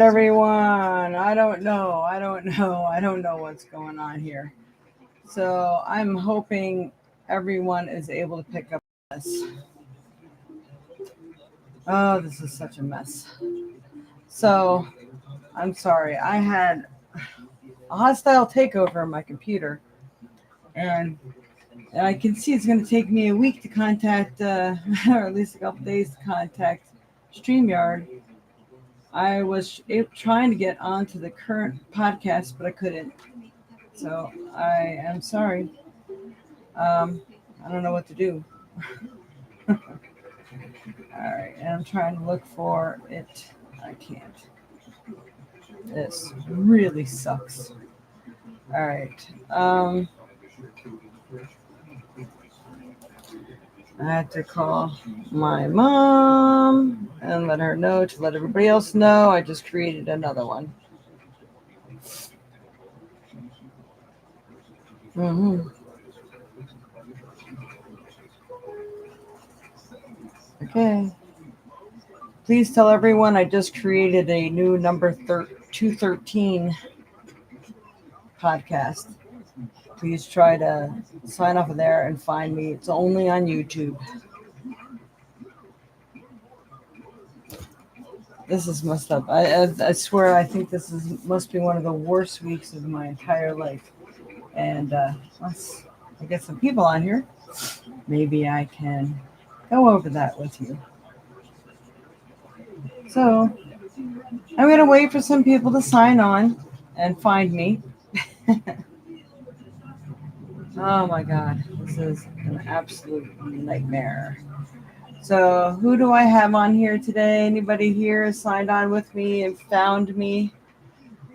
Everyone, I don't know what's going on here. So I'm hoping everyone is able to pick up this. Oh, this is such a mess. So I'm sorry. I had a hostile takeover on my computer, and I can see it's going to take me a week to contact, or at least a couple days to contact StreamYard. I was trying to get onto the current podcast, but I couldn't. So I am sorry. Um, I don't know what to do. All right, and I'm trying to look for it. I can't. This really sucks. All right. I had to call my mom and let her know to let everybody else know. I just created another one. Mm-hmm. Okay. Please tell everyone I just created a new number 213 podcast. Please try to sign up there and find me. It's only on YouTube. This is messed up. I swear I think this must be one of the worst weeks of my entire life. And once I get some people on here, maybe I can go over that with you. So I'm going to wait for some people to sign on and find me. Oh my God, this is an absolute nightmare. So who do I have on here today? Anybody here signed on with me and found me?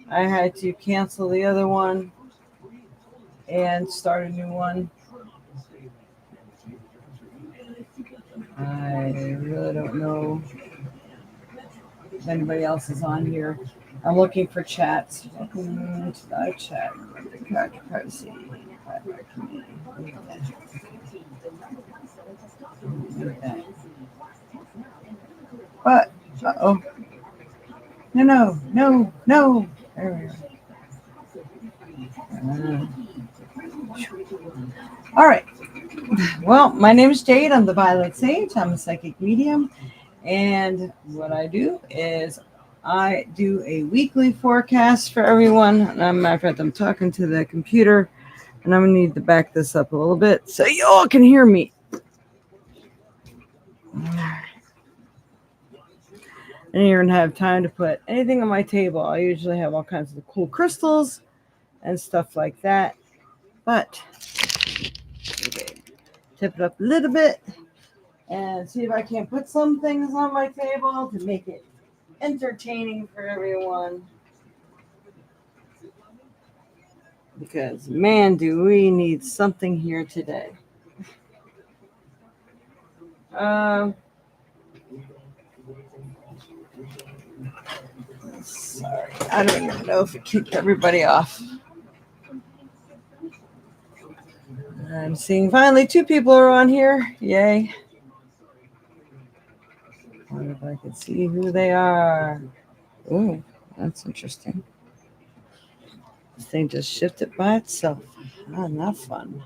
I had to cancel the other one and start a new one. I really don't know if anybody else is on here. I'm looking for chats. Welcome to the chat. Privacy. But, uh-oh. No. There we go. All right. Well, my name is Jade. I'm the Violet Sage. I'm a psychic medium. And what I do is I do a weekly forecast for everyone. And as a matter of fact, I'm talking to the computer, and I'm going to need to back this up a little bit so you all can hear me. I didn't even have time to put anything on my table. I usually have all kinds of cool crystals and stuff like that. But, okay, tip it up a little bit and see if I can put some things on my table to make it entertaining for everyone. Because, man, do we need something here today. Sorry, I don't even know if it kicked everybody off. I'm seeing finally 2 people are on here. Yay. I wonder if I can see who they are. Oh, that's interesting. This thing just shifted by itself. Oh, not fun.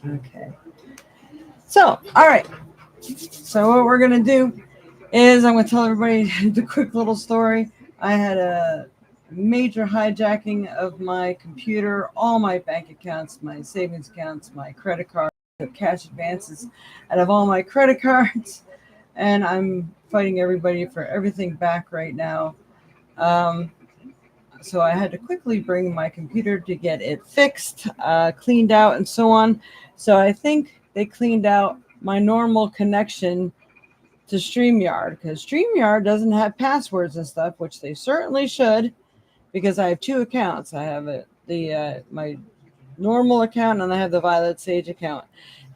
Okay. So, all right. So what we're going to do is I'm going to tell everybody the quick little story. I had a major hijacking of my computer, all my bank accounts, my savings accounts, my credit cards, cash advances out of all my credit cards. And I'm fighting everybody for everything back right now. So I had to quickly bring my computer to get it fixed, cleaned out, and so on. So I think they cleaned out my normal connection to StreamYard, because StreamYard doesn't have passwords and stuff, which they certainly should, because I have 2 accounts. I have my normal account and I have the Violet Sage account.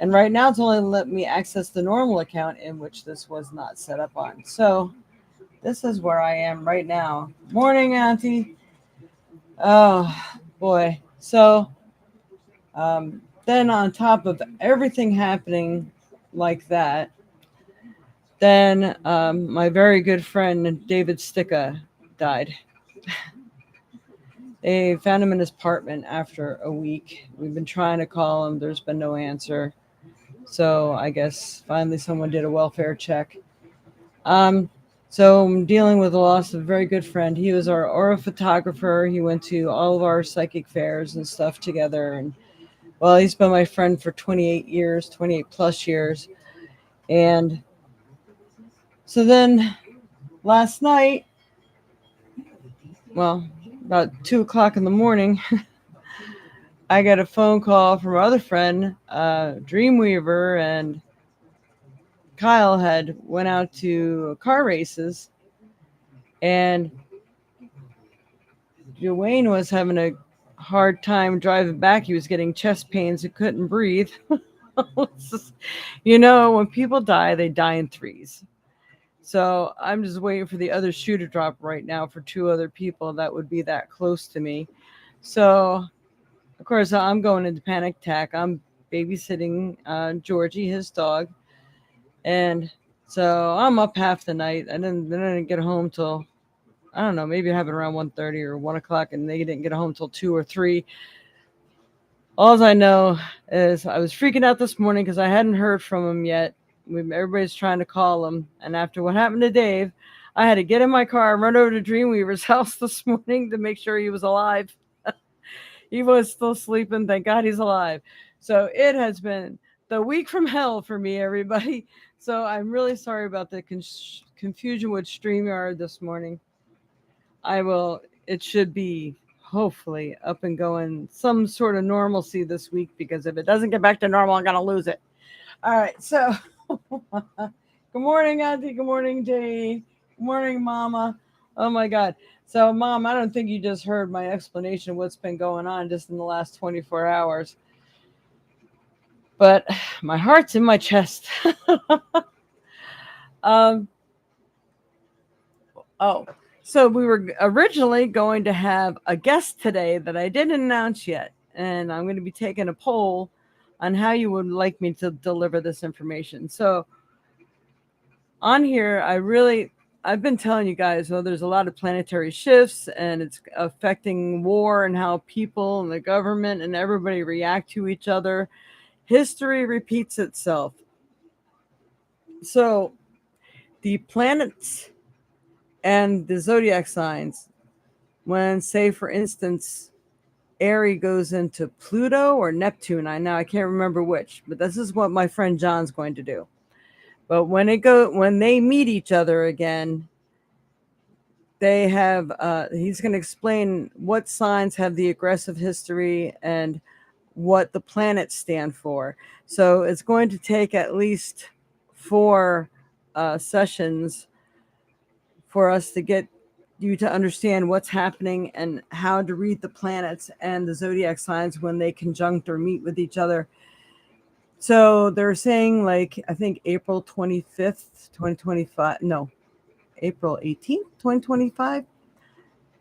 And right now it's only letting me access the normal account, in which this was not set up on. So this is where I am right now. Morning, Auntie. Oh, boy. So then on top of everything happening like that, Then my very good friend David Sticka died. They found him in his apartment after a week. We've been trying to call him. There's been no answer. So I guess finally someone did a welfare check. Um, so I'm dealing with the loss of a very good friend. He was our aura photographer. He went to all of our psychic fairs and stuff together. And well, he's been my friend for 28 years, 28 plus years. And so then last night, well, about 2 o'clock in the morning, I got a phone call from our other friend, Dreamweaver, and Kyle had went out to car races, and Dwayne was having a hard time driving back. He was getting chest pains and couldn't breathe. When people die, they die in threes. So I'm just waiting for the other shoe to drop right now for two other people that would be that close to me. So, of course, I'm going into panic attack. I'm babysitting Georgie, his dog. And so I'm up half the night. I didn't get home till, I don't know, maybe it happened around 1:30 or 1 o'clock, and they didn't get home till 2 or 3. All I know is I was freaking out this morning because I hadn't heard from him yet. Everybody's trying to call him. And after what happened to Dave, I had to get in my car and run over to Dreamweaver's house this morning to make sure he was alive. He was still sleeping. Thank God he's alive. So it has been the week from hell for me, everybody. So I'm really sorry about the confusion with StreamYard this morning. It should be hopefully up and going, some sort of normalcy this week, because if it doesn't get back to normal, I'm going to lose it. All right. So good morning, Auntie. Good morning, Jade. Good morning, Mama. Oh my God. So, Mom, I don't think you just heard my explanation of what's been going on just in the last 24 hours. But my heart's in my chest. So we were originally going to have a guest today that I didn't announce yet. And I'm going to be taking a poll on how you would like me to deliver this information. So on here, I've been telling you guys, there's a lot of planetary shifts and it's affecting war and how people and the government and everybody react to each other. History repeats itself. So the planets and the zodiac signs, when, say, for instance, Aries goes into Pluto or Neptune, I can't remember which, but this is what my friend John's going to do. But when they meet each other again, they have he's going to explain what signs have the aggressive history and what the planets stand for. So it's going to take at least 4 sessions for us to get you to understand what's happening and how to read the planets and the zodiac signs when they conjunct or meet with each other. So they're saying, like, I think April 25th, 2025, no, April 18th, 2025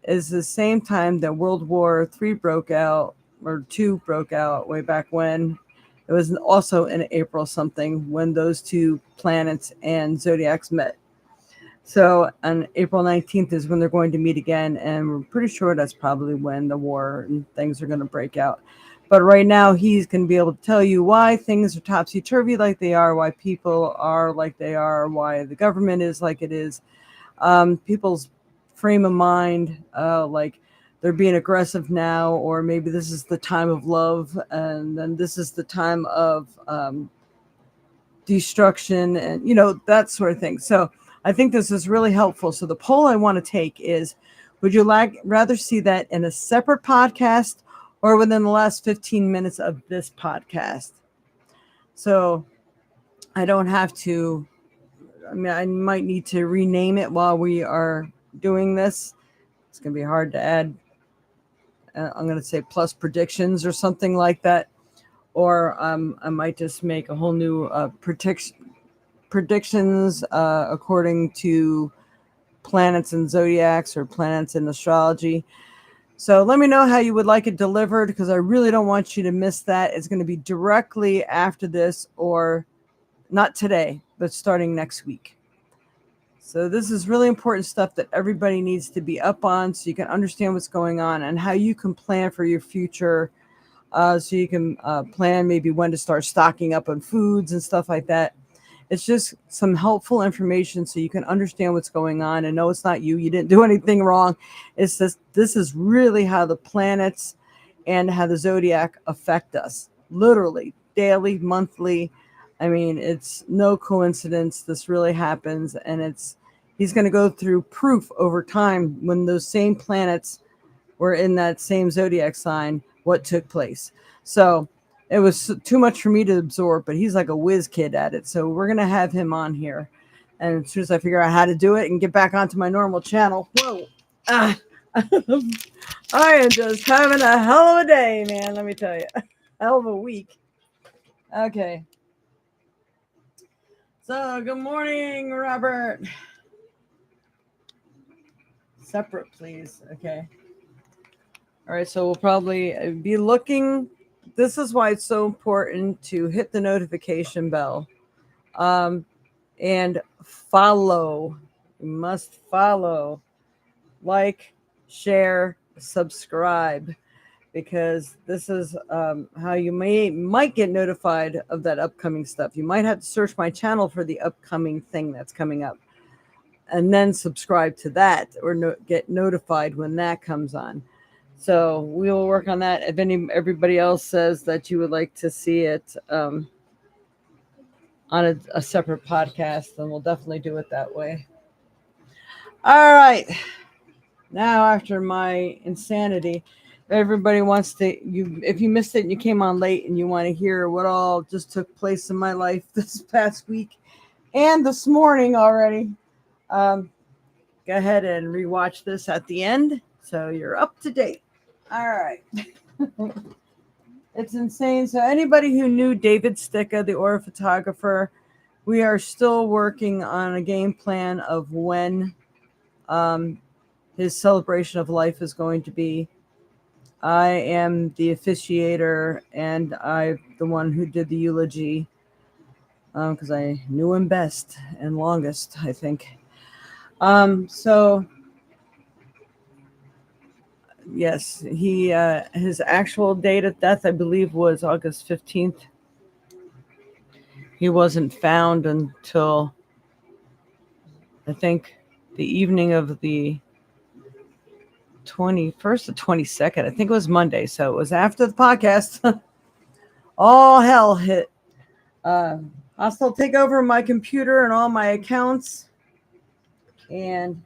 is the same time that World War III broke out, or II broke out way back when. It was also in April something when those two planets and zodiacs met. So on April 19th is when they're going to meet again, and we're pretty sure that's probably when the war and things are going to break out. But right now, he's going to be able to tell you why things are topsy-turvy like they are, why people are like they are, why the government is like it is. People's frame of mind, like they're being aggressive now, or maybe this is the time of love, and then this is the time of destruction, and that sort of thing. So I think this is really helpful. So the poll I want to take is, would you rather see that in a separate podcast or within the last 15 minutes of this podcast? So I don't have to, I might need to rename it while we are doing this. It's going to be hard to add. I'm going to say plus predictions or something like that. Or I might just make a whole new predictions according to planets and zodiacs or planets in astrology. So let me know how you would like it delivered, because I really don't want you to miss that. It's going to be directly after this, or not today, but starting next week. So this is really important stuff that everybody needs to be up on so you can understand what's going on and how you can plan for your future. So you can plan maybe when to start stocking up on foods and stuff like that. It's just some helpful information so you can understand what's going on and know it's not you. You didn't do anything wrong. It's just this is really how the planets and how the zodiac affect us, literally, daily, monthly. I mean, it's no coincidence. This really happens, and he's going to go through proof over time when those same planets were in that same zodiac sign, what took place. So it was too much for me to absorb, but he's like a whiz kid at it. So we're going to have him on here. And as soon as I figure out how to do it and get back onto my normal channel, whoa, I am just having a hell of a day, man. Let me tell you, hell of a week. Okay. So good morning, Robert. Separate, please. Okay. All right. So we'll probably be looking. This is why it's so important to hit the notification bell and follow. You must follow, like, share, subscribe, because this is how you might get notified of that upcoming stuff. You might have to search my channel for the upcoming thing that's coming up and then subscribe to that or get notified when that comes on. So we will work on that. If everybody else says that you would like to see it on a separate podcast, then we'll definitely do it that way. All right. Now, after my insanity, everybody wants to, if you missed it and you came on late and you want to hear what all just took place in my life this past week and this morning already, go ahead and rewatch this at the end so you're up to date. All right. It's insane. So anybody who knew David Sticka, the aura photographer, we are still working on a game plan of when his celebration of life is going to be. I am the officiator, and I'm the one who did the eulogy because I knew him best and longest, I think. So yes, his actual date of death, I believe, was August 15th. He wasn't found until, I think, the evening of the 21st or 22nd. I think it was Monday. So it was after the podcast. All hell hit. Hostile take over my computer and all my accounts. And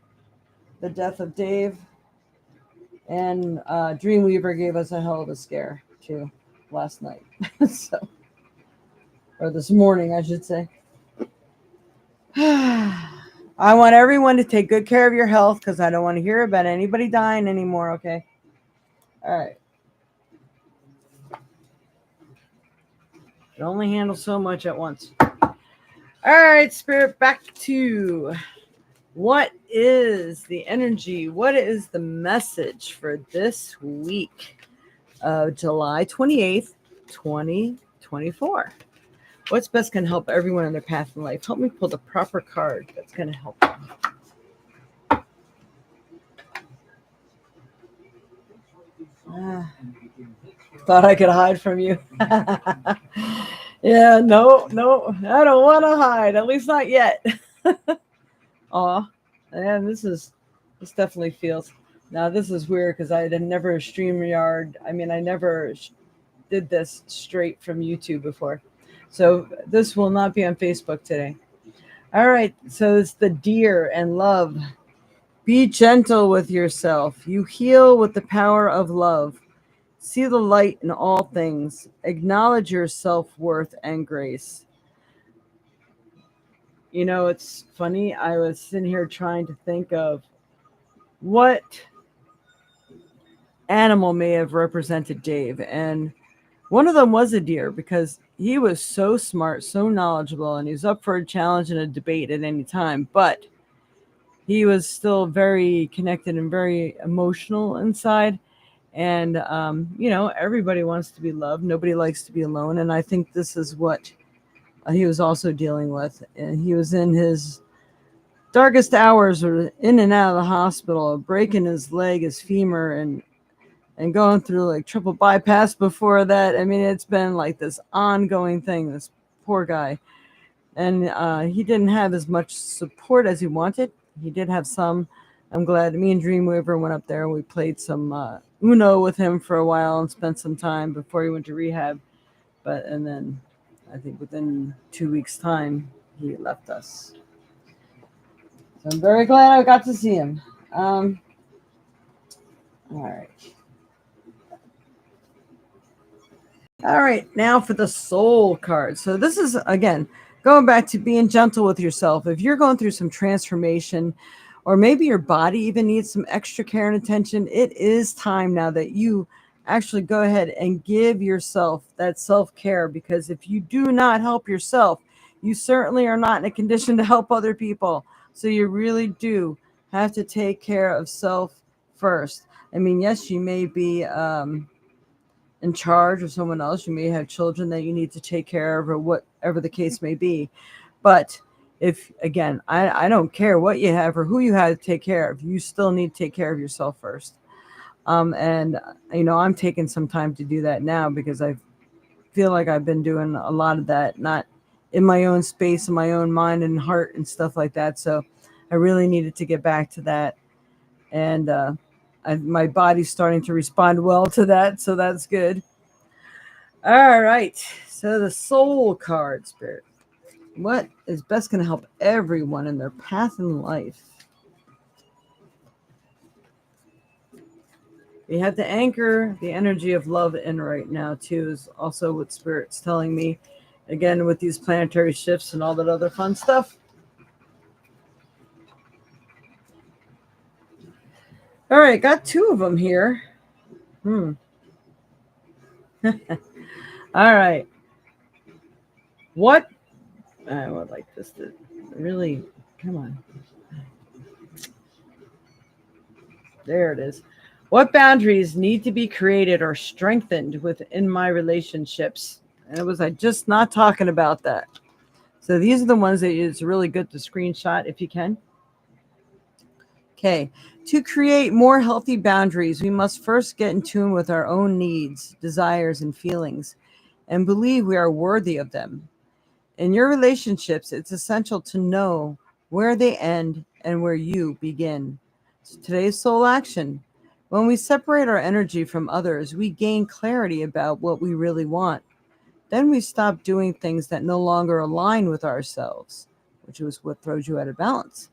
the death of Dave. And Dreamweaver gave us a hell of a scare, too, last night. Or this morning, I should say. I want everyone to take good care of your health because I don't want to hear about anybody dying anymore, okay? All right. Can only handle so much at once. All right, Spirit, back to what is the energy? What is the message for this week of July 28th, 2024? What's best can help everyone in their path in life? Help me pull the proper card that's going to help them. Thought I could hide from you. Yeah, no, I don't want to hide. At least not yet. Aw, and this definitely feels. Now this is weird because I had never StreamYard. I mean, I never did this straight from YouTube before. So this will not be on Facebook today. All right. So it's the deer and love. Be gentle with yourself. You heal with the power of love. See the light in all things. Acknowledge your self-worth and grace. You know, it's funny. I was sitting here trying to think of what animal may have represented Dave. And one of them was a deer because he was so smart, so knowledgeable, and he was up for a challenge and a debate at any time. But he was still very connected and very emotional inside. And, you know, everybody wants to be loved. Nobody likes to be alone. And I think this is what he was also dealing with. And he was in his darkest hours were in and out of the hospital, breaking his leg, his femur, and going through like triple bypass before that. I mean, it's been like this ongoing thing, this poor guy. And he didn't have as much support as he wanted. He did have some. I'm glad me and Dreamweaver went up there and we played some Uno with him for a while and spent some time before he went to rehab. And then I think within 2 weeks' time, he left us. So I'm very glad I got to see him. All right. All right, now for the soul card. So this is, again, going back to being gentle with yourself. If you're going through some transformation, or maybe your body even needs some extra care and attention, it is time now that you actually go ahead and give yourself that self-care, because if you do not help yourself, you certainly are not in a condition to help other people. So you really do have to take care of self first. I mean, yes, you may be in charge of someone else. You may have children that you need to take care of, or whatever the case may be. But if, again, I don't care what you have or who you have to take care of, you still need to take care of yourself first. And, I'm taking some time to do that now, because I feel like I've been doing a lot of that, not in my own space, in my own mind and heart and stuff like that. So I really needed to get back to that. And my body's starting to respond well to that. So that's good. All right. So the soul card, Spirit. What is best going to help everyone in their path in life? We have to anchor the energy of love in right now, too, is also what Spirit's telling me. Again, with these planetary shifts and all that other fun stuff. All right, got two of them here. All right. What? I would like this to really, come on. There it is. What boundaries need to be created or strengthened within my relationships? And I just not talking about that. So these are the ones that it's really good to screenshot if you can. Okay. To create more healthy boundaries, we must first get in tune with our own needs, desires, and feelings, and believe we are worthy of them. In your relationships, it's essential to know where they end and where you begin. So today's soul action. When we separate our energy from others, we gain clarity about what we really want. Then we stop doing things that no longer align with ourselves, which is what throws you out of balance.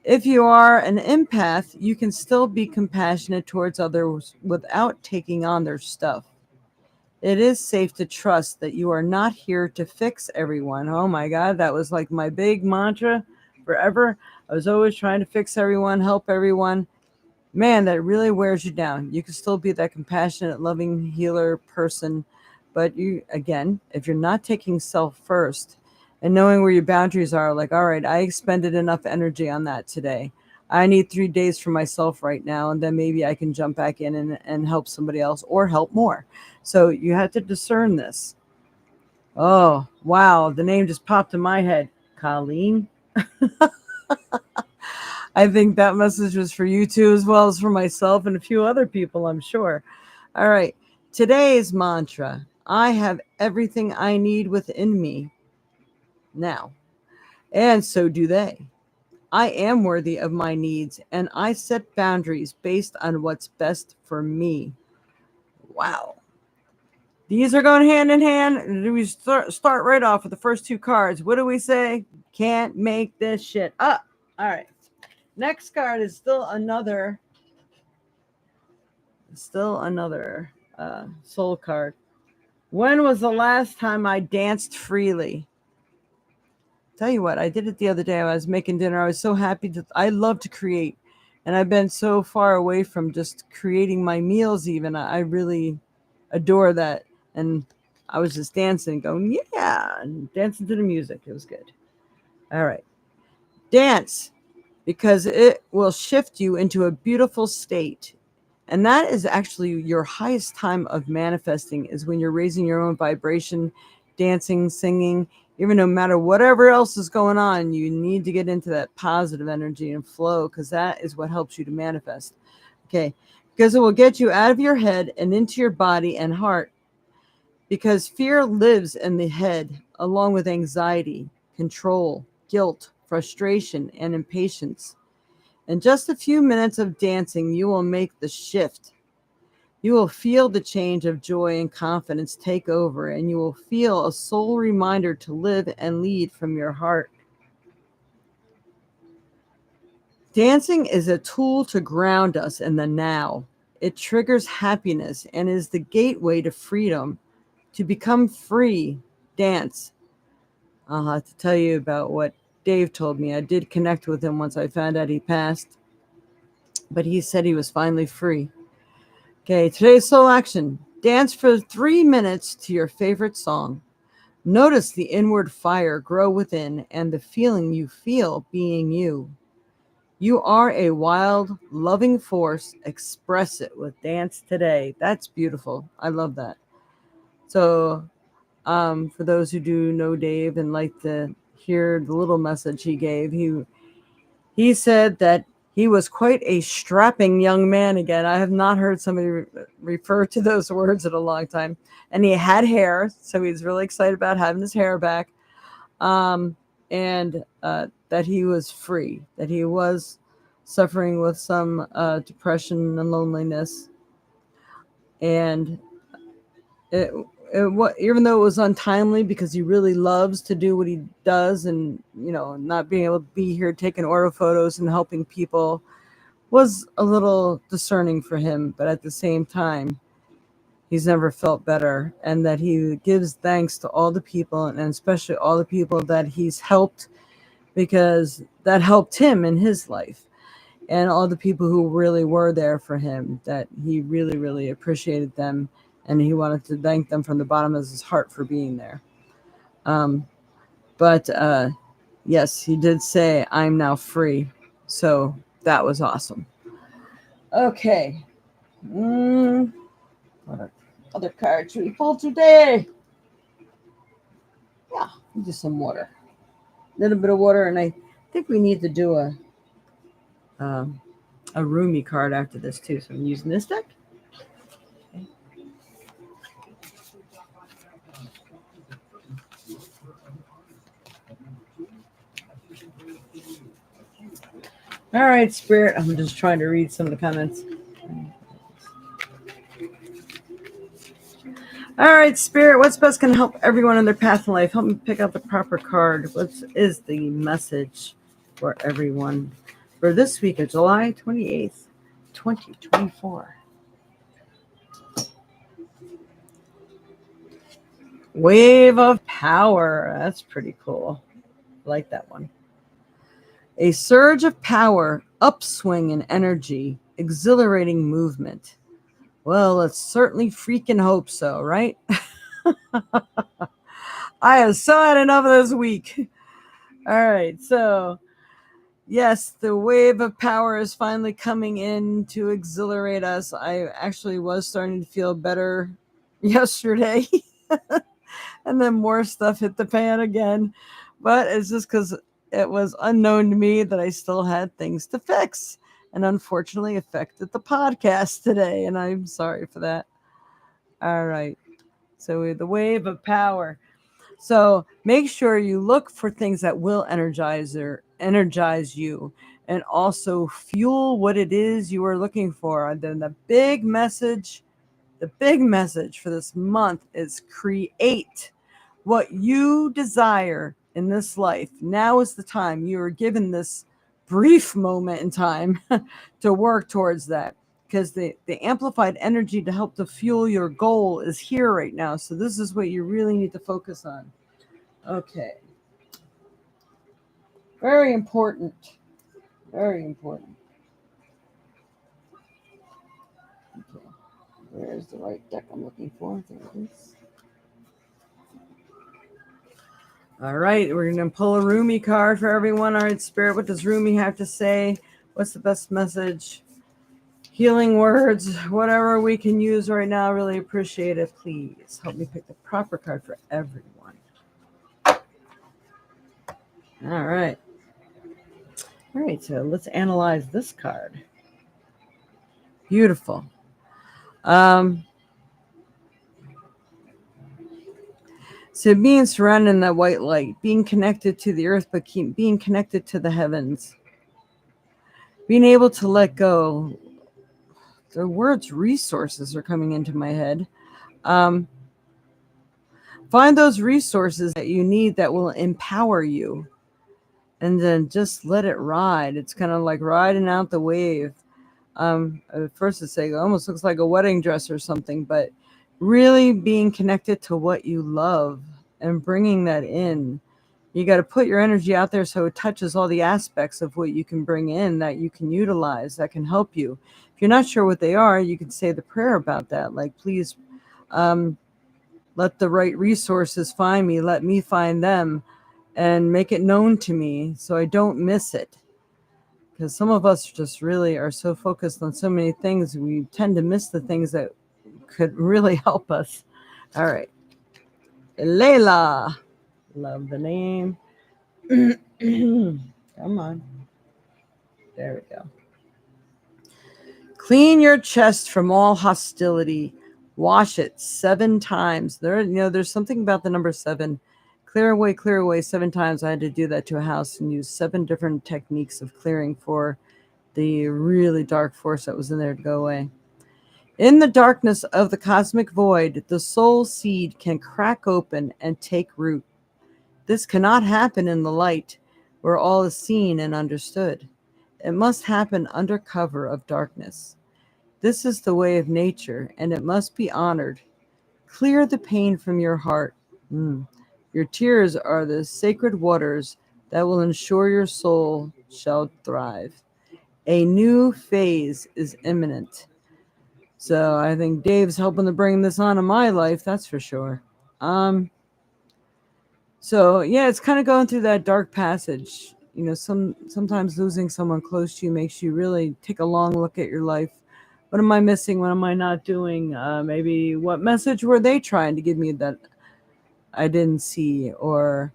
If you are an empath, you can still be compassionate towards others without taking on their stuff. It is safe to trust that you are not here to fix everyone. Oh my God, that was like my big mantra forever. I was always trying to fix everyone, help everyone. Man, that really wears you down. You can still be that compassionate, loving healer person. But again, if you're not taking self first and knowing where your boundaries are, like, all right, I expended enough energy on that today. I need 3 days for myself right now, and then maybe I can jump back in and help somebody else or help more. So you have to discern this. Oh, wow. The name just popped in my head. Colleen. I think that message was for you too, as well as for myself and a few other people, I'm sure. All right. Today's mantra: I have everything I need within me now, and so do they. I am worthy of my needs, and I set boundaries based on what's best for me. Wow. These are going hand in hand. We start right off with the first two cards. What do we say? Can't make this shit up. All right. Next card is still another soul card. When was the last time I danced freely? Tell you what, I did it the other day. I was making dinner. I was so happy I love to create. And I've been so far away from just creating my meals even. I really adore that. And I was just dancing, going, yeah, and dancing to the music. It was good. All right. Dance, because it will shift you into a beautiful state. And that is actually your highest time of manifesting, is when you're raising your own vibration, dancing, singing. Even no matter whatever else is going on, you need to get into that positive energy and flow, because that is what helps you to manifest. Okay, because it will get you out of your head and into your body and heart, because fear lives in the head, along with anxiety, control, guilt, frustration, and impatience. In just a few minutes of dancing, you will make the shift. You will feel the change of joy and confidence take over, and you will feel a soul reminder to live and lead from your heart. Dancing is a tool to ground us in the now. It triggers happiness and is the gateway to freedom. To become free, dance. I'll have to tell you about what Dave told me. I did connect with him once I found out he passed, but he said he was finally free. Okay, today's soul action. Dance for 3 minutes to your favorite song. Notice the inward fire grow within and the feeling you feel being you. You are a wild, loving force. Express it with dance today. That's beautiful. I love that. So, for those who do know Dave and like to hear the little message he gave, he said that he was quite a strapping young man again. I have not heard somebody refer to those words in a long time. And he had hair, so he's really excited about having his hair back. And that he was free, that he was suffering with some depression and loneliness. And even though it was untimely, because he really loves to do what he does, and not being able to be here taking aura photos and helping people was a little discerning for him, but at the same time he's never felt better, and that he gives thanks to all the people, and especially all the people that he's helped, because that helped him in his life, and all the people who really were there for him, that he really, really appreciated them, and he wanted to thank them from the bottom of his heart for being there. But yes, he did say, "I'm now free." So that was awesome. Okay. What other card should we pull today? Yeah, just some water. A little bit of water, and I think we need to do a roomy card after this too. So I'm using this deck. Okay. All right, Spirit. I'm just trying to read some of the comments. All right, Spirit. What's best can help everyone on their path in life? Help me pick out the proper card. What is the message for everyone for this week of July 28th, 2024? Wave of Power. That's pretty cool. I like that one. A surge of power, upswing in energy, exhilarating movement. Well, let's certainly freaking hope so, right? I have so had enough of this week. All right, so yes, the wave of power is finally coming in to exhilarate us. I actually was starting to feel better yesterday. And then more stuff hit the fan again. But it's just because it was unknown to me that I still had things to fix, and unfortunately affected the podcast today. And I'm sorry for that. All right. So we have the wave of power. So make sure you look for things that will energize you, and also fuel what it is you are looking for. And then the big message for this month is create what you desire in this life. Now is the time. You are given this brief moment in time to work towards that, because the amplified energy to help to fuel your goal is here right now. So this is what you really need to focus on. Okay. Very important. Very important. Okay. Where's the right deck I'm looking for? There it is. All right, we're going to pull a Rumi card for everyone. All right, Spirit, what does Rumi have to say? What's the best message? Healing words, whatever we can use right now. Really appreciate it. Please help me pick the proper card for everyone. All right. All right, so let's analyze this card. Beautiful. So being surrounded in that white light, being connected to the earth, but being connected to the heavens, being able to let go. The words resources are coming into my head. Find those resources that you need that will empower you, and then just let it ride. It's kind of like riding out the wave. At first it's like it almost looks like a wedding dress or something, but really being connected to what you love and bringing that in. You got to put your energy out there so it touches all the aspects of what you can bring in that you can utilize, that can help you. If you're not sure what they are, you can say the prayer about that. Like, please let the right resources find me, let me find them, and make it known to me so I don't miss it. Because some of us just really are so focused on so many things, we tend to miss the things that could really help us. All right. Layla. Love the name. Come on. There we go. Clean your chest from all hostility. Wash it 7 times. There's something about the number 7. Clear away 7 times. I had to do that to a house and use 7 different techniques of clearing for the really dark force that was in there to go away. In the darkness of the cosmic void, the soul seed can crack open and take root. This cannot happen in the light, where all is seen and understood. It must happen under cover of darkness. This is the way of nature, and it must be honored. Clear the pain from your heart. Your tears are the sacred waters that will ensure your soul shall thrive. A new phase is imminent. So I think Dave's helping to bring this on in my life, that's for sure. So yeah, it's kind of going through that dark passage. Sometimes losing someone close to you makes you really take a long look at your life. What am I missing? What am I not doing? Maybe what message were they trying to give me that I didn't see? Or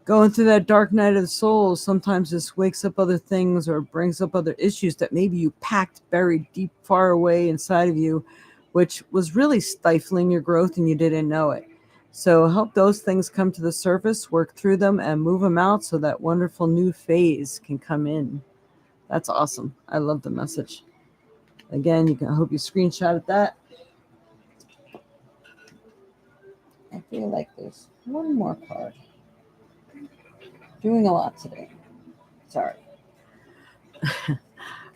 going through that dark night of the soul sometimes just wakes up other things or brings up other issues that maybe you packed buried deep far away inside of you, which was really stifling your growth and you didn't know it. So help those things come to the surface, work through them, and move them out so that wonderful new phase can come in. That's awesome. I love the message. Again, I hope you screenshotted that. I feel like there's one more card. Doing a lot today. Sorry.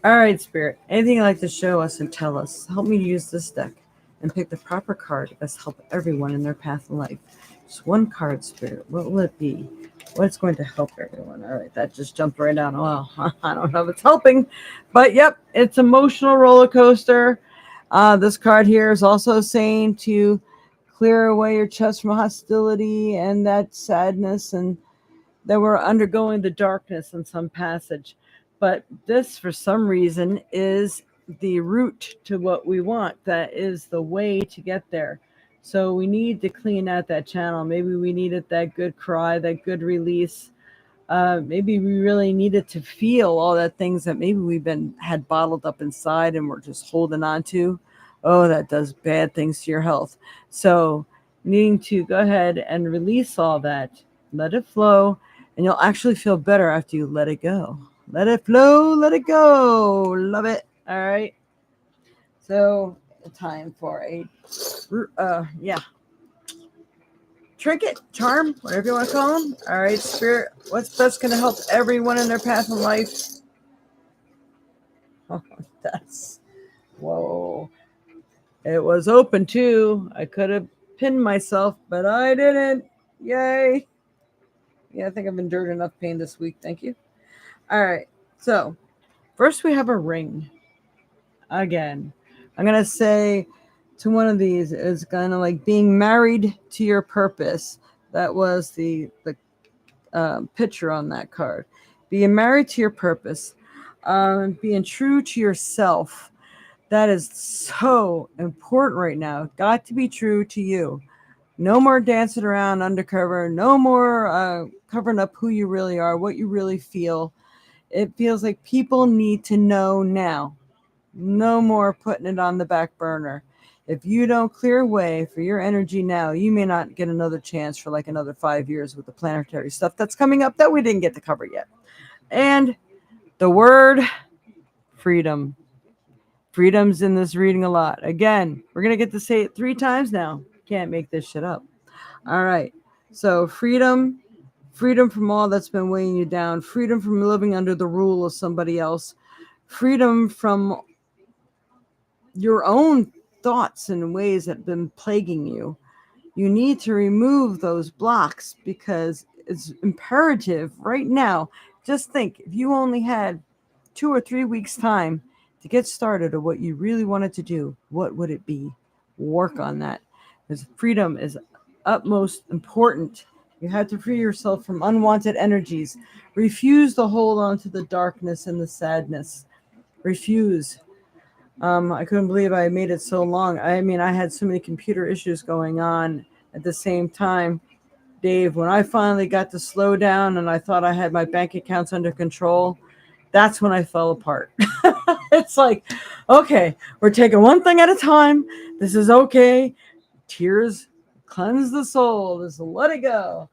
All right, Spirit. Anything you'd like to show us and tell us, help me to use this deck and pick the proper card to best help everyone in their path in life. Just one card, Spirit. What will it be? What's going to help everyone? All right, that just jumped right down. Well, I don't know if it's helping, but yep, it's emotional roller coaster. This card here is also saying to clear away your chest from hostility and that sadness and that we're undergoing the darkness in some passage. But this, for some reason, is the route to what we want. That is the way to get there. So we need to clean out that channel. Maybe we needed that good cry, that good release. Maybe we really needed to feel all that things that maybe we've had bottled up inside and we're just holding on to. Oh, that does bad things to your health. So needing to go ahead and release all that, let it flow, and you'll actually feel better after you let it go. Let it flow, let it go. Love it. All right. So time for a trinket, charm, whatever you want to call them. All right, Spirit, what's best going to help everyone in their path in life? Oh, whoa. It was open too. I could have pinned myself, but I didn't. Yay. Yeah, I think I've endured enough pain this week. Thank you. All right. So first we have a ring. Again, I'm going to say to one of these is kind of like being married to your purpose. That was the picture on that card. Being married to your purpose, being true to yourself. That is so important right now. Got to be true to you. No more dancing around undercover. No more covering up who you really are, what you really feel. It feels like people need to know now. No more putting it on the back burner. If you don't clear away for your energy now, you may not get another chance for like another 5 years with the planetary stuff that's coming up that we didn't get to cover yet. And the word freedom. Freedom's in this reading a lot. Again, we're going to get to say it 3 times now. Can't make this shit up. All right. So freedom from all that's been weighing you down, freedom from living under the rule of somebody else, freedom from your own thoughts and ways that have been plaguing you. You need to remove those blocks because it's imperative right now. Just think, if you only had 2 or 3 weeks time to get started on what you really wanted to do, what would it be? Work on that. Because freedom is utmost important. You have to free yourself from unwanted energies. Refuse to hold on to the darkness and the sadness. Refuse. I couldn't believe I made it so long. I mean, I had so many computer issues going on at the same time. Dave, when I finally got to slow down and I thought I had my bank accounts under control, that's when I fell apart. It's like, okay, we're taking one thing at a time. This is okay. Tears cleanse the soul. Just let it go.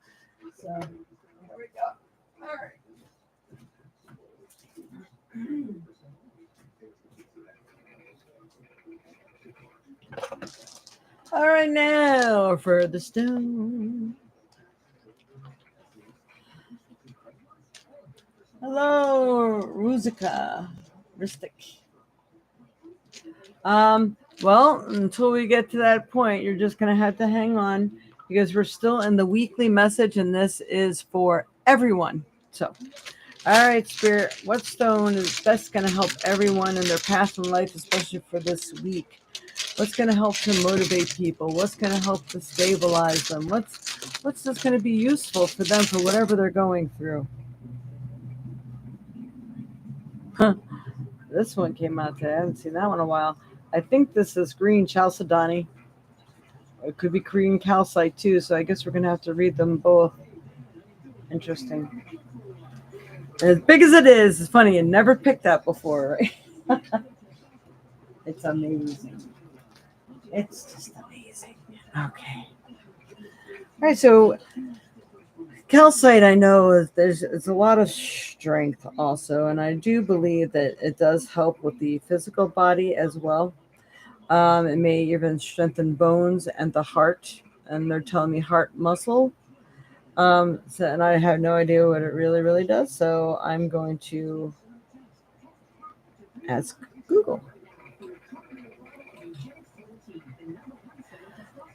So, there we go. All right. All right, now for the stone. Hello, Rusika. Ristic. Well, until we get to that point, you're just going to have to hang on because we're still in the weekly message and this is for everyone. So, all right, Spirit, what stone is best going to help everyone in their path in life, especially for this week? What's going to help to motivate people? What's going to help to stabilize them? What's just going to be useful for them for whatever they're going through? This one came out today. I haven't seen that one in a while. I think this is green chalcedony. It could be green calcite too, so I guess we're going to have to read them both. Interesting. And as big as it is, it's funny, you never picked that before, right? It's amazing. It's just amazing. Okay. All right, so calcite, I know it's a lot of strength also, and I do believe that it does help with the physical body as well. It may even strengthen bones and the heart, and they're telling me heart muscle. And I have no idea what it really, really does, so I'm going to ask Google.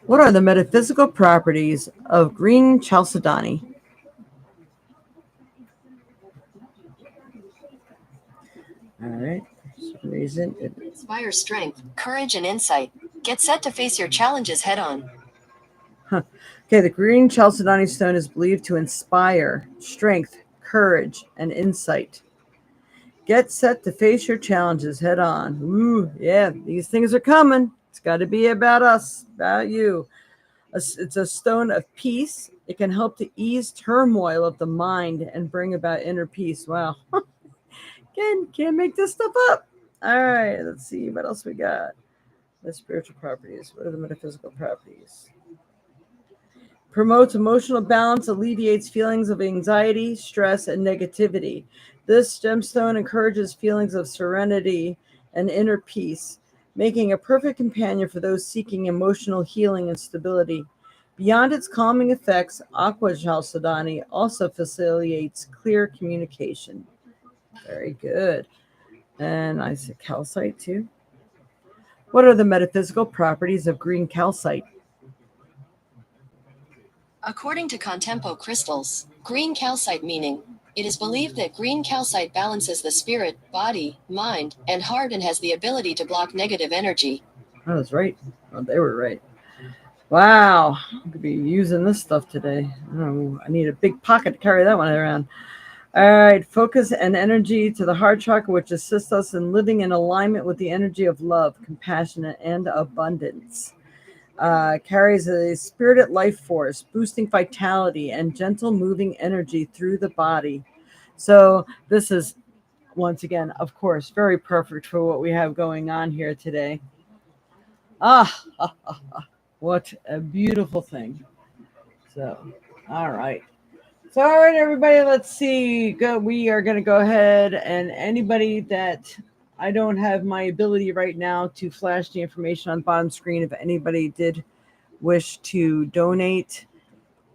What are the metaphysical properties of green chalcedony? All right. For some reason, it inspire strength, courage, and insight. Get set to face your challenges head on. Okay, the green chalcedony stone is believed to inspire strength, courage, and insight. Get set to face your challenges head on. Ooh, yeah, these things are coming. It's got to be about us, about you. It's a stone of peace. It can help to ease turmoil of the mind and bring about inner peace. Wow. Can't make this stuff up. All right, let's see what else we got. The spiritual properties. What are the metaphysical properties? Promotes emotional balance, alleviates feelings of anxiety, stress, and negativity. This gemstone encourages feelings of serenity and inner peace, making a perfect companion for those seeking emotional healing and stability. Beyond its calming effects, aqua chalcedony also facilitates clear communication. Very good. And I said calcite too. What are the metaphysical properties of green calcite? According to Contempo crystals, green calcite meaning, it is believed that green calcite balances the spirit, body, mind, and heart and has the ability to block negative energy. I was right. Oh, they were right. Wow. I could be using this stuff today. I need a big pocket to carry that one around. All right. Focus and energy to the heart chakra, which assists us in living in alignment with the energy of love, compassion, and abundance. carries a spirited life force, boosting vitality and gentle moving energy through the body. So this is, once again, of course, very perfect for what we have going on here today. Ah, what a beautiful thing. So, all right. So, all right, everybody, let's see. We are going to go ahead, and anybody that I don't have my ability right now to flash the information on the bottom screen, if anybody did wish to donate,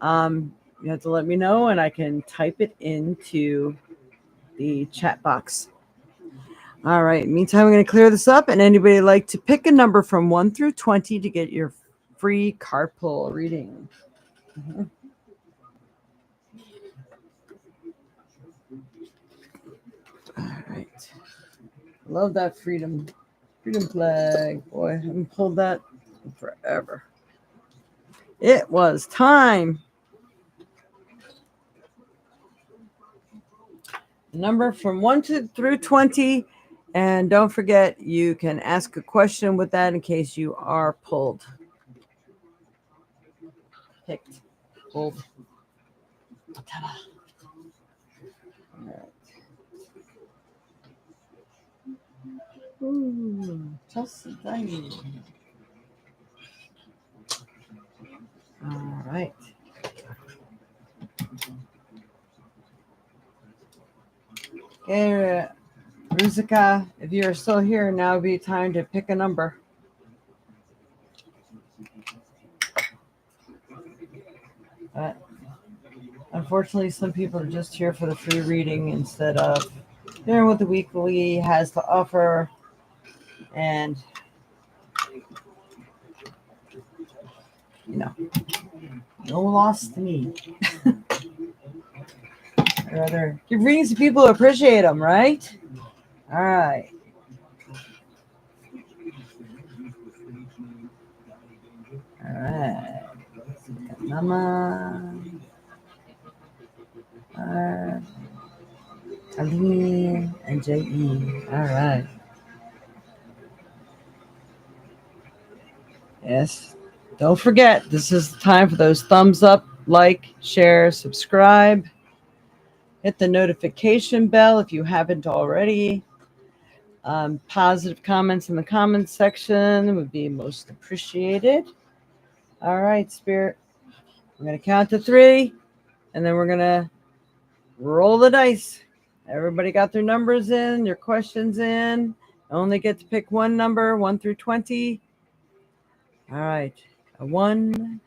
you have to let me know, and I can type it into the chat box. All right. Meantime, I'm going to clear this up, and anybody like to pick a number from 1 through 20 to get your free card pull reading. Mm-hmm. All right. Love that freedom flag. Boy, I haven't pulled that in forever. It was time. Number from 1 through 20. And don't forget, you can ask a question with that in case you are pulled. Picked. Pulled. Ta-da. All right. Ooh, just a tiny. All right. Okay, Ruzika, if you're still here, now would be time to pick a number. But unfortunately, some people are just here for the free reading instead of hearing what the weekly has to offer. And, no loss to me. I'd rather give readings to people who appreciate them, right? All right. All right. Mama. Aline and Jade. All right. Yes. Don't forget, this is the time for those thumbs up, like, share, subscribe. Hit the notification bell if you haven't already. Positive comments in the comments section would be most appreciated. All right, Spirit. I'm going to count to 3, and then we're going to roll the dice. Everybody got their numbers in, their questions in. Only get to pick one number, 1 through 20. All right. A 1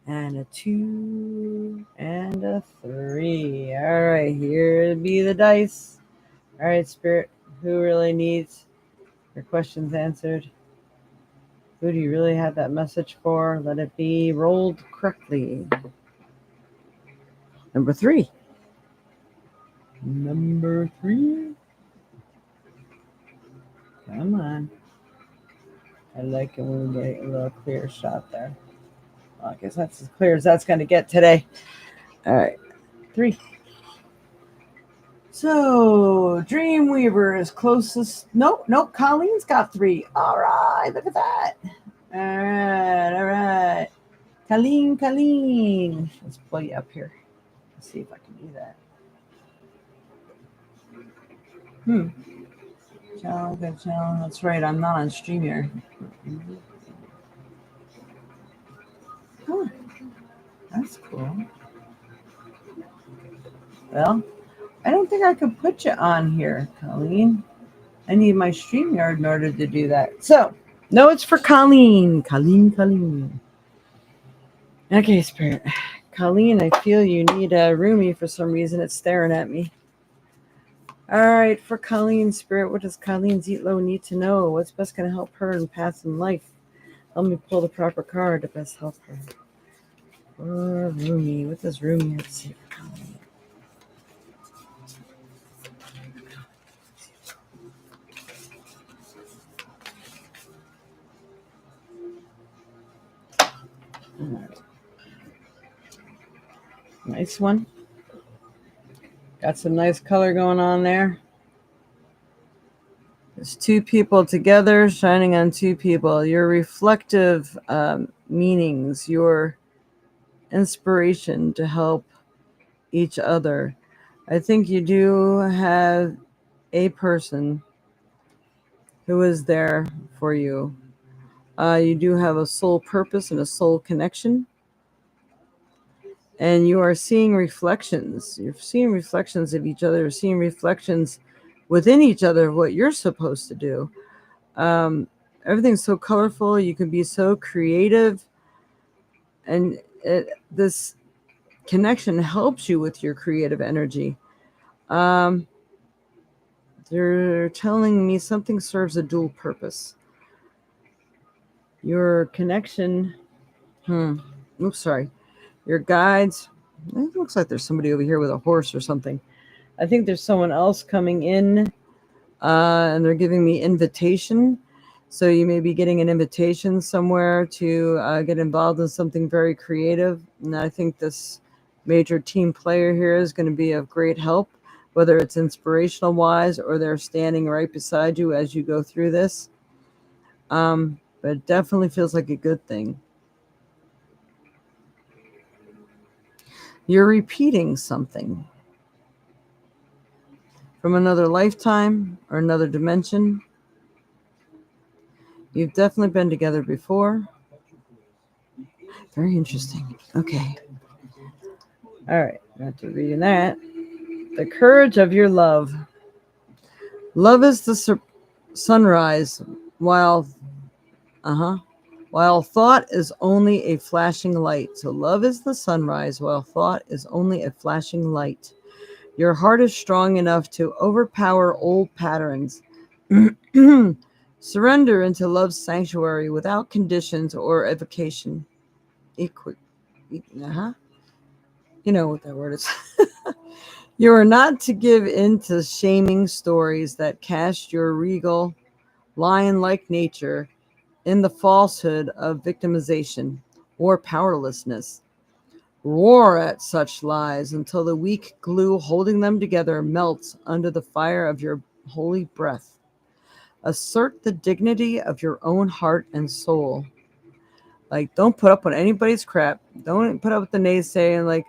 and a 2 and a 3. All right. Here be the dice. All right, Spirit. Who really needs your questions answered? Who do you really have that message for? Let it be rolled correctly. Number 3. Number 3. Come on. I like it when we get a little clear shot there. Well, I guess that's as clear as that's going to get today. All right. 3. So, Dreamweaver is closest. Nope. Colleen's got 3. All right. Look at that. All right. Colleen. Let's pull you up here. Let's see if I can do that. Channel. That's right. I'm not on StreamYard. Huh. That's cool. Well, I don't think I could put you on here, Colleen. I need my StreamYard in order to do that. So, no, it's for Colleen. Colleen. Okay, Spirit. Colleen, I feel you need a roomie for some reason. It's staring at me. All right, for Colleen, Spirit, what does Colleen's Eat Low need to know? What's best going to help her in path in life? Help me pull the proper card to best help her. For roomie, what does roomie have to say for Colleen? Nice one. Got some nice color going on there. This two people together, shining on two people. Your reflective meanings, your inspiration to help each other. I think you do have a person who is there for you. You do have a soul purpose and a soul connection. And you are seeing reflections. You're seeing reflections of each other, seeing reflections within each other of what you're supposed to do. Everything's so colorful. You can be so creative. And this connection helps you with your creative energy. Um, they're telling me something serves a dual purpose. Your connection, oops, sorry. Your guides, it looks like there's somebody over here with a horse or something. I think there's someone else coming in, and they're giving me invitation. So you may be getting an invitation somewhere to get involved in something very creative. And I think this major team player here is going to be of great help, whether it's inspirational wise or they're standing right beside you as you go through this. But it definitely feels like a good thing. You're repeating something from another lifetime or another dimension. You've definitely been together before. Very interesting. Okay. All right. After reading that, the courage of your love. Love is the sunrise, while thought is only a flashing light. So love is the sunrise, while thought is only a flashing light. Your heart is strong enough to overpower old patterns. Surrender into love's sanctuary without conditions or evocation. You know what that word is. You are not to give in to shaming stories that cast your regal, lion-like nature in the falsehood of victimization or powerlessness. Roar at such lies until the weak glue holding them together melts under the fire of your holy breath. Assert the dignity of your own heart and soul. Like, don't put up with anybody's crap. Don't put up with the naysaying. Like,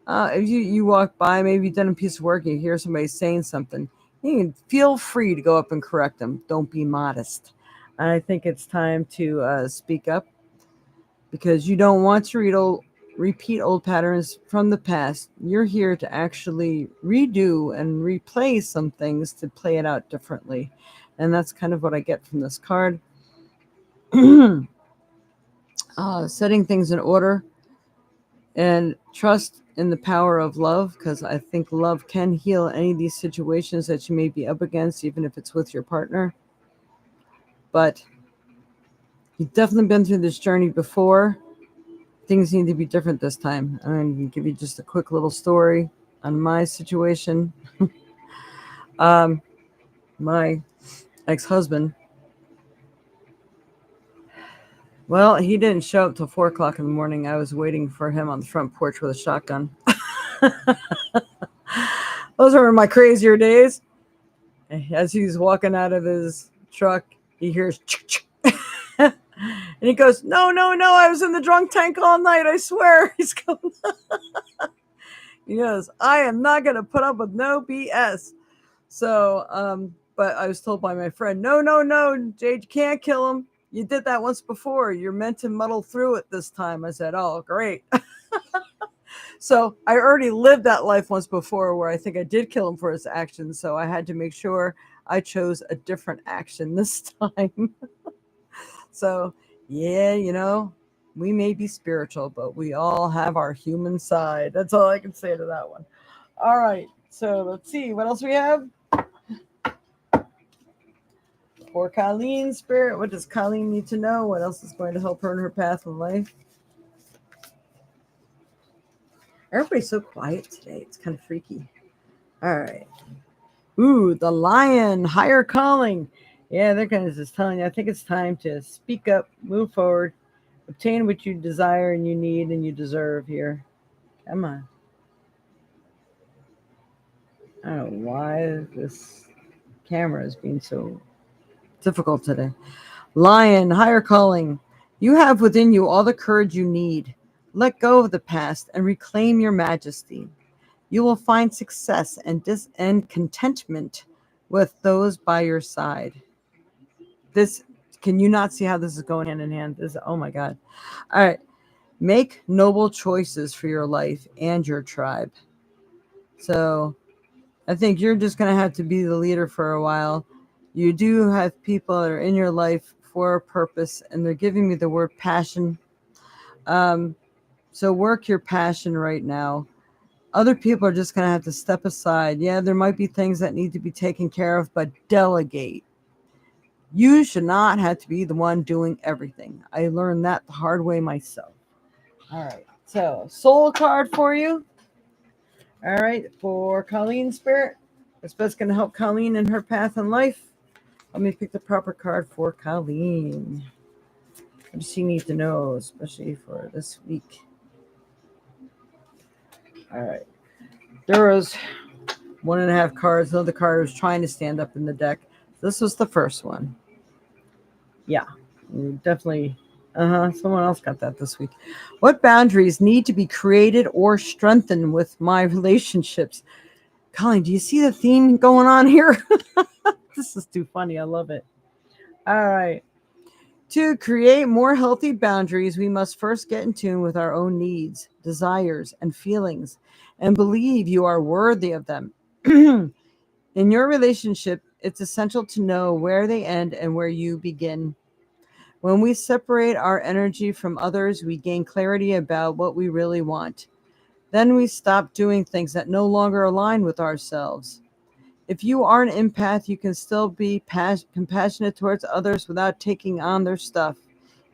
if you walk by, maybe you've done a piece of work, you hear somebody saying something, you can feel free to go up and correct them. Don't be modest. And I think it's time to speak up, because you don't want to repeat old patterns from the past. You're here to actually redo and replay some things to play it out differently. And that's kind of what I get from this card. Setting things in order and trust in the power of love, because I think love can heal any of these situations that you may be up against, even if it's with your partner. But you've definitely been through this journey before. Things need to be different this time. I'm going to give you just a quick little story on my situation. My ex-husband, well, he didn't show up till 4 o'clock in the morning. I was waiting for him on the front porch with a shotgun. Those were my crazier days. As he's walking out of his truck, he hears and he goes, no, I was in the drunk tank all night, I swear. He goes, I am not going to put up with no BS. So, but I was told by my friend, no, Jade, you can't kill him. You did that once before. You're meant to muddle through it this time. I said, oh, great. So I already lived that life once before where I think I did kill him for his actions. So I had to make sure I chose a different action this time. So, yeah, we may be spiritual, but we all have our human side. That's all I can say to that one. All right. So let's see. What else we have? For Colleen, Spirit, what does Colleen need to know? What else is going to help her in her path of life? Everybody's so quiet today. It's kind of freaky. All right. Ooh, the Lion, higher calling. Yeah, they're kind of just telling you, I think it's time to speak up, move forward, obtain what you desire and you need and you deserve here. Come on. I don't know why this camera is being so difficult today. Lion, higher calling. You have within you all the courage you need. Let go of the past and reclaim your majesty. You will find success and contentment with those by your side. This, can you not see how this is going hand in hand? This, oh my God. All right. Make noble choices for your life and your tribe. So I think you're just going to have to be the leader for a while. You do have people that are in your life for a purpose, and they're giving me the word passion. So work your passion right now. Other people are just going to have to step aside. Yeah, there might be things that need to be taken care of, but delegate. You should not have to be the one doing everything. I learned that the hard way myself. All right. So, soul card for you. All right. For Colleen Spirit. That's what's going to help Colleen in her path in life. Let me pick the proper card for Colleen. What does she need to know, especially for this week? All right. There was 1.5 cards. Another card was trying to stand up in the deck. This was the first one. Yeah, definitely. Someone else got that this week. What boundaries need to be created or strengthened with my relationships? Colleen, do you see the theme going on here? This is too funny. I love it. All right. To create more healthy boundaries, we must first get in tune with our own needs, desires, and feelings, and believe you are worthy of them. In your relationship, it's essential to know where they end and where you begin. When we separate our energy from others, we gain clarity about what we really want. Then we stop doing things that no longer align with ourselves. If you are an empath, you can still be compassionate towards others without taking on their stuff.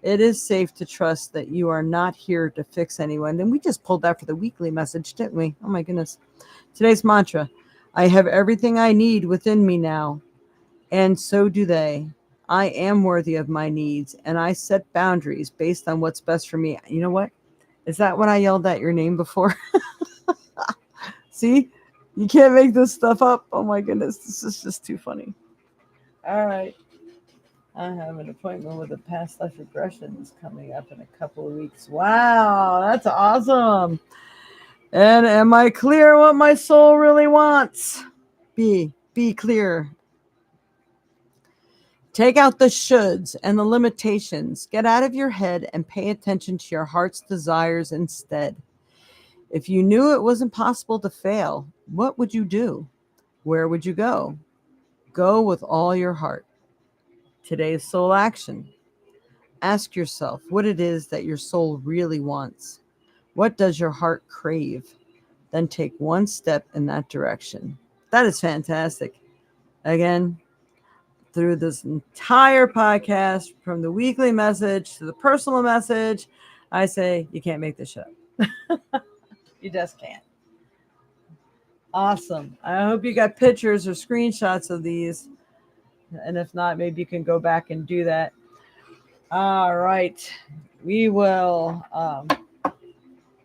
It is safe to trust that you are not here to fix anyone. And we just pulled that for the weekly message, didn't we? Oh my goodness. Today's mantra: I have everything I need within me now, and so do they. I am worthy of my needs, and I set boundaries based on what's best for me. You know what? Is that when I yelled at your name before? See? You can't make this stuff up. Oh my goodness. This is just too funny. All right. I have an appointment with a past life regressions coming up in a couple of weeks. Wow. That's awesome. And am I clear what my soul really wants? Be clear. Take out the shoulds and the limitations. Get out of your head and pay attention to your heart's desires instead. If you knew it was impossible to fail, what would you do? Where would you go? Go with all your heart. Today's soul action. Ask yourself what it is that your soul really wants. What does your heart crave? Then take one step in that direction. That is fantastic. Again, through this entire podcast, from the weekly message to the personal message, I say you can't make this shit up. You just can't. Awesome. I hope you got pictures or screenshots of these. And if not, maybe you can go back and do that. All right. We will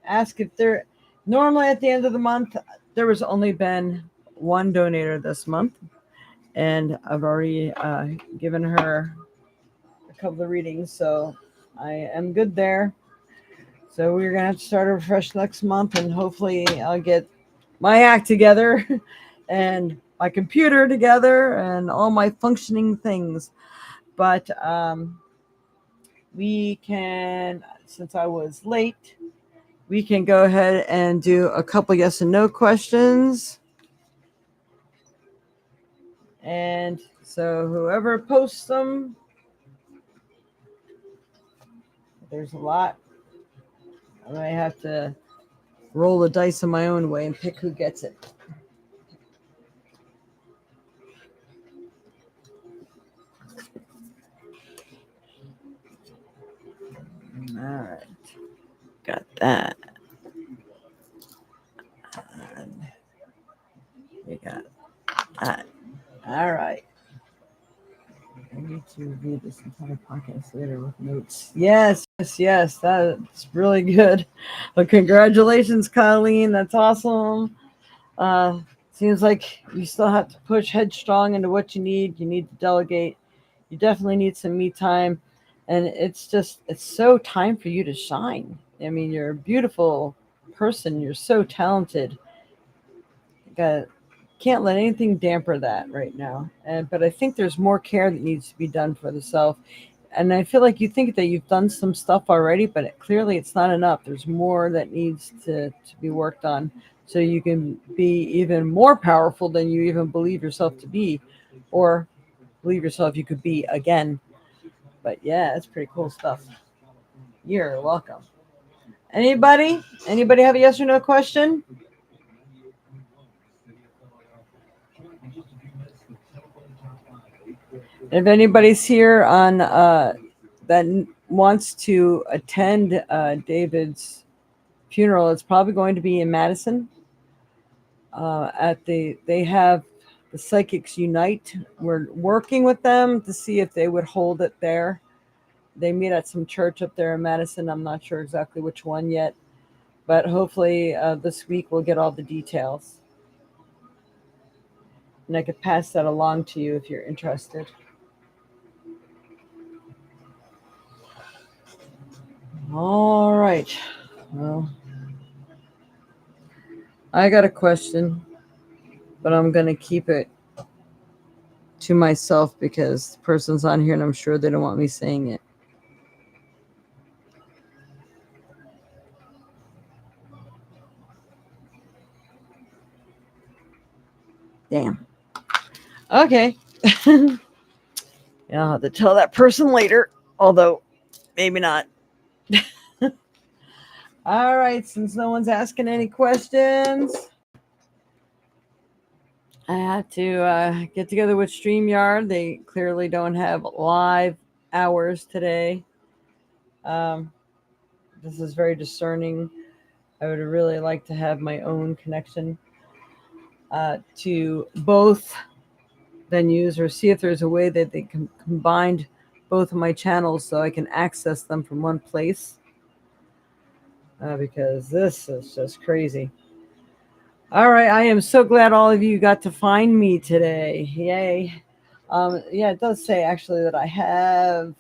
ask if there, normally at the end of the month, there was only been one donator this month. And I've already given her a couple of readings. So I am good there. So we're going to have to start over fresh next month. And hopefully I'll get my act together and my computer together and all my functioning things. But we can, since I was late, we can go ahead and do a couple yes and no questions. And so whoever posts them, there's a lot. I might have to roll the dice in my own way and pick who gets it. All right. Got that. And we got that. All right. I need to review this entire podcast later with notes. Yes. That's really good. Well, congratulations, Colleen. That's awesome. Seems like you still have to push headstrong into what you need. You need to delegate. You definitely need some me time. And it's so time for you to shine. I mean, you're a beautiful person. You're so talented. Got Can't let anything damper that right now. But I think there's more care that needs to be done for the self. And I feel like you think that you've done some stuff already, but clearly it's not enough. There's more that needs to be worked on so you can be even more powerful than you even believe yourself to be, or believe yourself you could be again. But yeah, it's pretty cool stuff. You're welcome. Anybody have a yes or no question? If anybody's here on that wants to attend David's funeral, it's probably going to be in Madison. They have the Psychics Unite. We're working with them to see if they would hold it there. They meet at some church up there in Madison. I'm not sure exactly which one yet, but hopefully this week we'll get all the details. And I could pass that along to you if you're interested. All right. Well, I got a question, but I'm going to keep it to myself because the person's on here and I'm sure they don't want me saying it. Damn. Okay. Yeah, I'll have to tell that person later, although maybe not. All right, since no one's asking any questions, I have to get together with StreamYard. They clearly don't have live hours today. This is very discerning. I would really like to have my own connection to both venues, or see if there's a way that they can combine both of my channels so I can access them from one place. Because this is just crazy. All right, I am so glad all of you got to find me today. Yay. Yeah, it does say actually that I have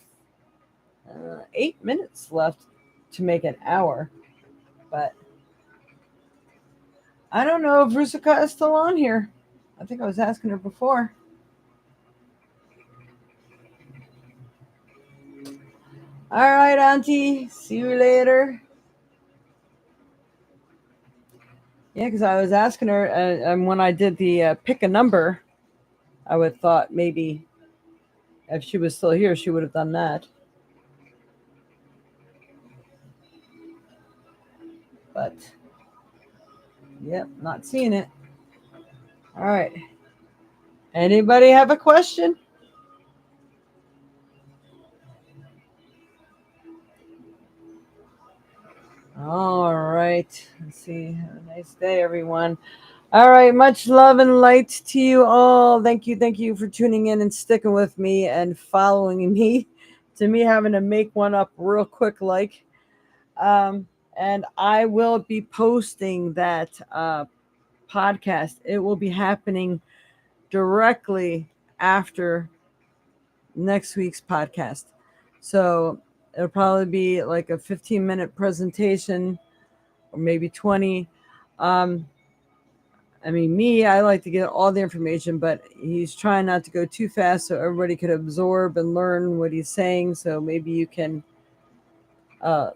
8 minutes left to make an hour, but I don't know if Rusica is still on here. I think I was asking her before. All right, Auntie. See you later. Yeah, because I was asking her, and when I did the pick a number, I would thought maybe if she was still here, she would have done that. But, yep, not seeing it. All right. Anybody have a question? All right. Let's see. Have a nice day, everyone. All right. Much love and light to you all. Thank you. Thank you for tuning in and sticking with me and following me. To me, having to make one up real quick, like. And I will be posting that podcast. It will be happening directly after next week's podcast. So it'll probably be like a 15-minute presentation or maybe 20. I mean, I like to get all the information, but he's trying not to go too fast so everybody could absorb and learn what he's saying. So maybe you can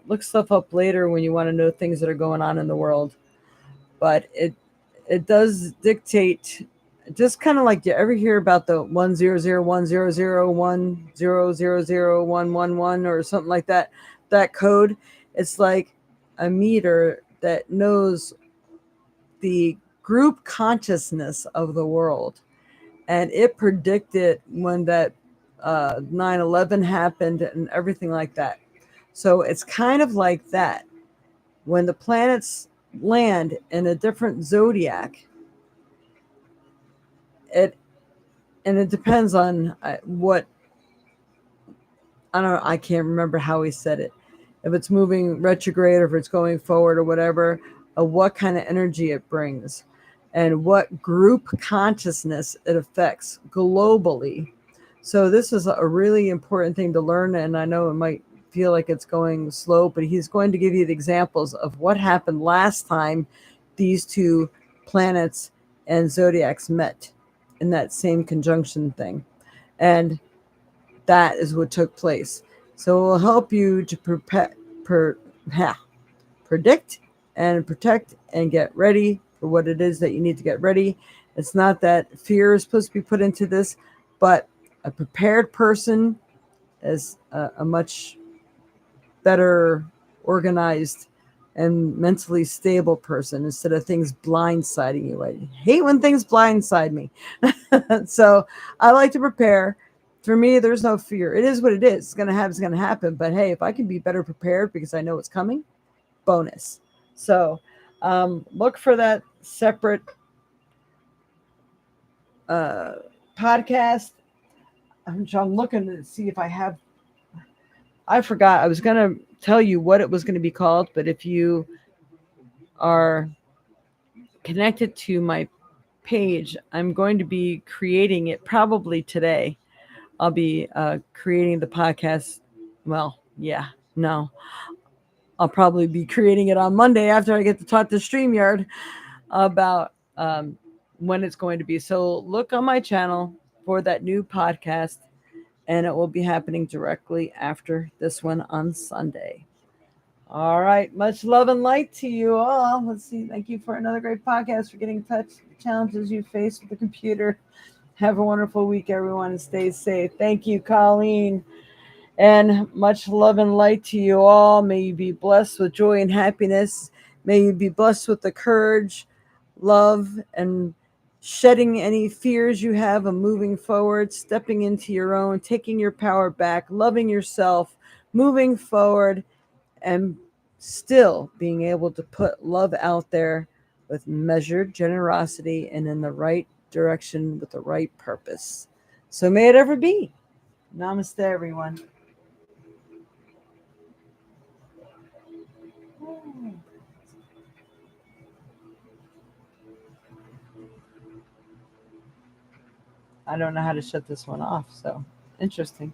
look stuff up later when you want to know things that are going on in the world. But it does dictate, just kind of like, you ever hear about the 1001001000111 or something like that? That code, it's like a meter that knows the group consciousness of the world, and it predicted when that 9/11 happened and everything like that. So it's kind of like that. When the planets land in a different zodiac, it depends on what, I don't know, I can't remember how he said it. If it's moving retrograde or if it's going forward or whatever, what kind of energy it brings and what group consciousness it affects globally. So this is a really important thing to learn, and I know it might feel like it's going slow, but he's going to give you the examples of what happened last time these two planets and zodiacs met in that same conjunction thing. And that is what took place. So it will help you to predict and protect and get ready for what it is that you need to get ready. It's not that fear is supposed to be put into this, but a prepared person is a much better organized and mentally stable person instead of things blindsiding you. I hate when things blindside me. So I like to prepare. For me, there's no fear. It is what it is. It's going to happen. It's going to happen. But hey, if I can be better prepared because I know it's coming, bonus. So look for that separate podcast. I'm looking to see if I have. I forgot. I was going to tell you what it was going to be called, but if you are connected to my page, I'm going to be creating it probably today. I'll be creating the podcast. Well, yeah, no. I'll probably be creating it on Monday after I get to talk to StreamYard about when it's going to be. So look on my channel for that new podcast, and it will be happening directly after this one on Sunday. All right. Much love and light to you all. Let's see. Thank you for another great podcast, for getting in touch with the challenges you face with the computer. Have a wonderful week, everyone, and stay safe. Thank you, Colleen. And much love and light to you all. May you be blessed with joy and happiness. May you be blessed with the courage, love, and shedding any fears you have of moving forward, stepping into your own, taking your power back, loving yourself, moving forward, and still being able to put love out there with measured generosity and in the right direction with the right purpose. So may it ever be. Namaste, everyone. I don't know how to shut this one off, so interesting.